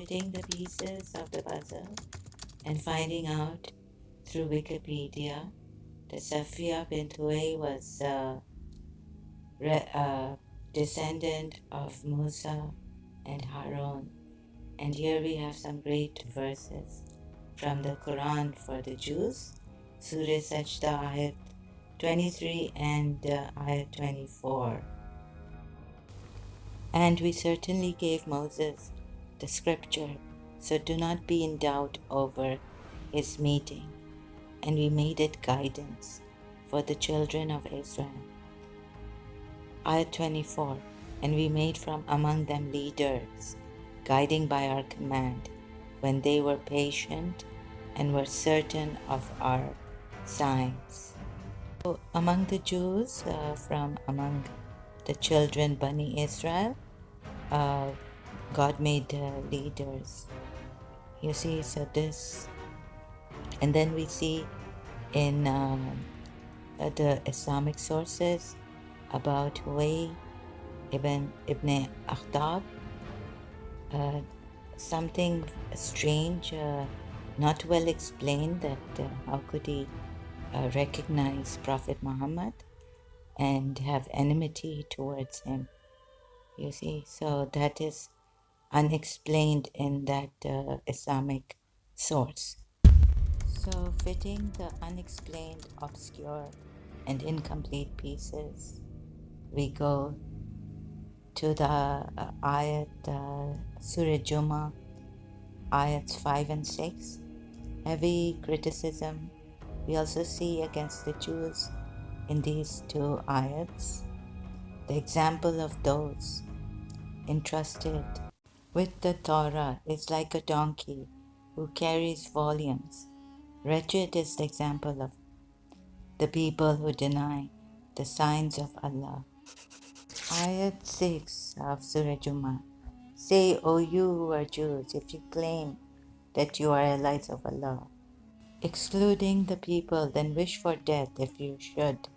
fitting the pieces of the puzzle and finding out through Wikipedia that Safiya bint Huway was a descendant of Musa and Harun. And here we have some great verses from the Quran for the Jews, Surah Sajda ayat 23 and ayat 24. And we certainly gave Moses the scripture, so do not be in doubt over his meeting. And we made it guidance for the children of Israel. Ayat 24. And we made from among them leaders, guiding by our command, when they were patient and were certain of our signs. So among the Jews, from among the children Bani Israel, God made leaders. You see, so this, and then we see in the Islamic sources about Huway ibn Akhtab, something strange, not well explained, that how could he recognize Prophet Muhammad and have enmity towards him. You see, so that is unexplained in that Islamic source. So fitting the unexplained, obscure, and incomplete pieces, we go to the ayat, Surah Juma, ayats 5 and 6. Heavy criticism we also see against the Jews in these two ayats. The example of those entrusted with the Torah is like a donkey who carries volumes. Wretched is the example of the people who deny the signs of Allah. Ayat 6 of Surah Juma. Say, O you who are Jews, if you claim that you are allies of Allah, excluding the people, then wish for death if you should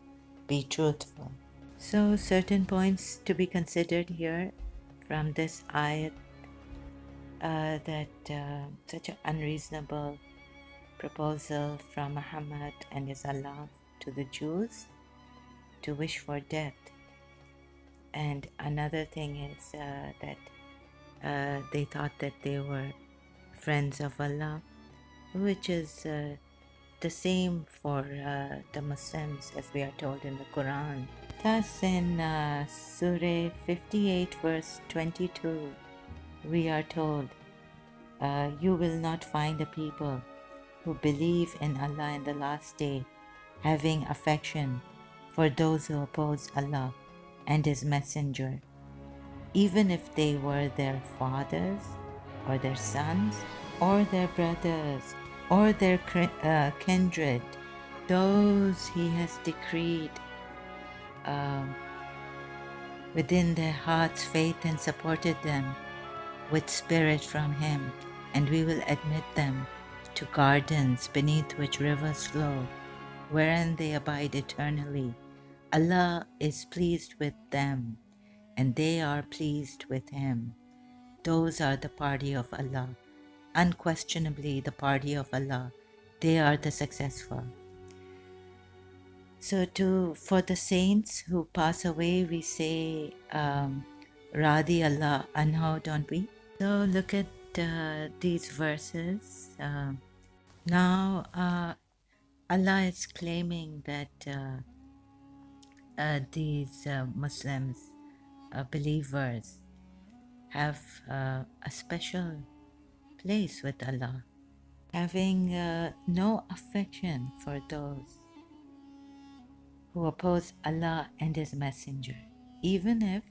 be truthful. So certain points to be considered here from this ayat, that such an unreasonable proposal from Muhammad and his Allah to the Jews to wish for death. And another thing is that they thought that they were friends of Allah, which is the same for the Muslims, as we are told in the Quran. Thus in Surah 58 verse 22, we are told, you will not find a people who believe in Allah in the last day having affection for those who oppose Allah and His Messenger, even if they were their fathers or their sons or their brothers or their kindred, those He has decreed within their hearts faith and supported them with spirit from Him, and we will admit them to gardens beneath which rivers flow, wherein they abide eternally. Allah is pleased with them, and they are pleased with Him. Those are the party of Allah, unquestionably the party of Allah. They are the successful. So for the saints who pass away, we say, Radi Allah anha, don't we? So look at these verses. Now Allah is claiming that these Muslims, believers, have a special place with Allah, having no affection for those who oppose Allah and His Messenger, even if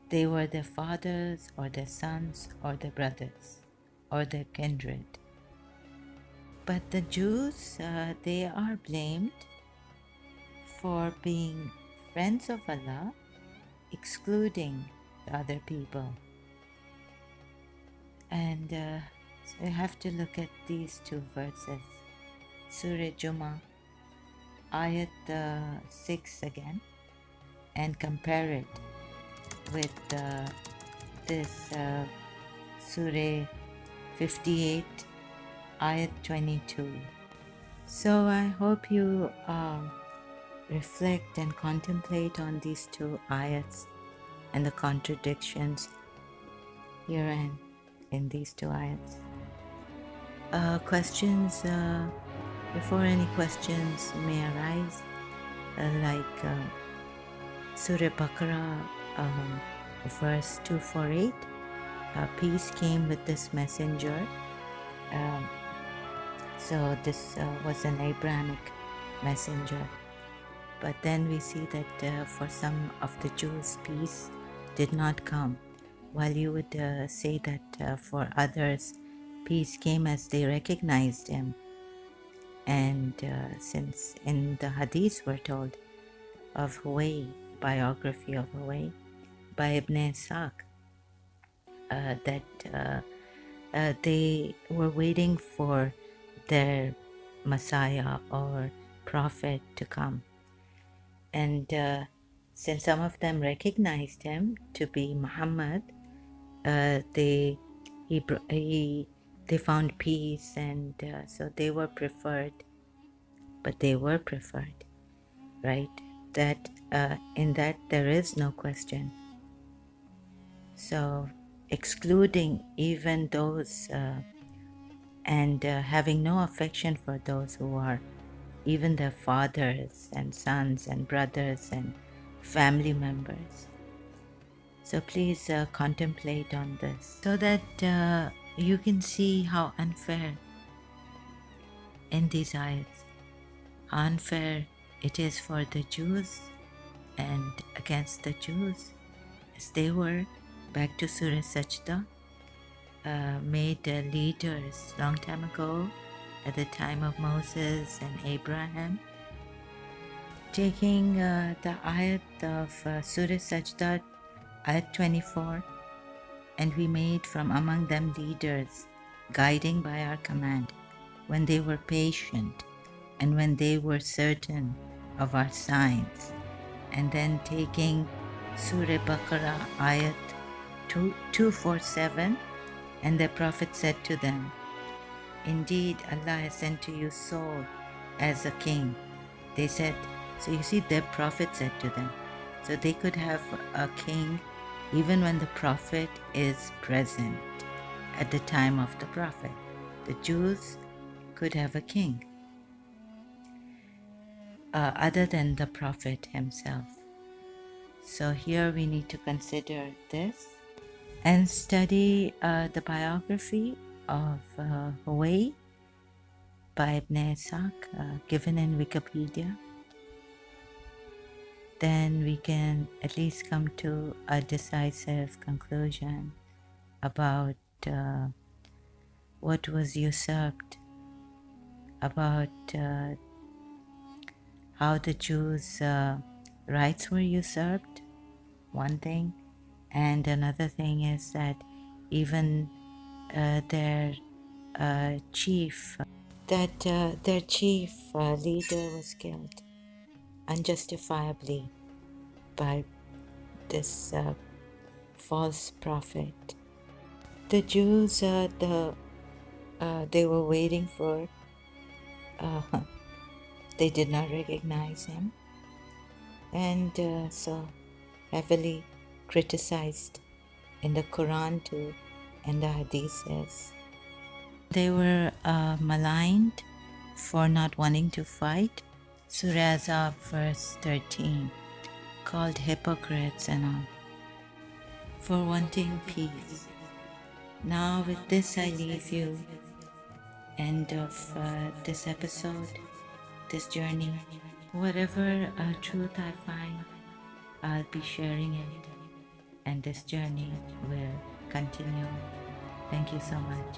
they were their fathers or their sons or their brothers or their kindred. But the Jews, they are blamed for being friends of Allah, excluding the other people. And so you have to look at these two verses. Surah Juma, ayat 6 again, and compare it with this Surah 58, Ayat 22. So I hope you reflect and contemplate on these two ayats and the contradictions herein in these two ayats. Questions, before any questions may arise, like Surah Baqarah, verse 248, peace came with this messenger. So this was an Abrahamic messenger. But then we see that for some of the Jews, peace did not come, while you would say that for others, peace came as they recognized him. And since in the Hadith we're told of Huway, biography of Huway by Ibn Ishaq, that they were waiting for their Messiah or Prophet to come. And since some of them recognized him to be Muhammad, they found peace, and so they were preferred. But they were preferred, right? That in that there is no question. So excluding even those and having no affection for those who are even their fathers and sons and brothers and family members. So please contemplate on this so that you can see how unfair in these ayats, how unfair it is for the Jews and against the Jews, as they were, back to Surah Sajda, made leaders long time ago at the time of Moses and Abraham. Taking the ayat of Surah Sajda, ayat 24, and we made from among them leaders, guiding by our command, when they were patient and when they were certain of our signs. And then taking Surah Baqarah, ayat 247, and the Prophet said to them, indeed, Allah has sent to you Saul as a king. They said, so you see, the Prophet said to them, so they could have a king even when the Prophet is present at the time of the Prophet. The Jews could have a king other than the Prophet himself. So here we need to consider this and study the biography of Huway by Ibn Ishaq, given in Wikipedia. Then we can at least come to a decisive conclusion about what was usurped, about how the Jews' rights were usurped, one thing, and another thing is that even their chief leader was killed unjustifiably by this false prophet. The Jews, they were waiting for, they did not recognize him, and so heavily criticized in the Quran too, and the Hadiths. They were maligned for not wanting to fight. Surah Azab verse 13, called hypocrites and all, for wanting peace. Now with this I leave you. End of this episode, this journey. Whatever truth I find, I'll be sharing it, and this journey will continue. Thank you so much.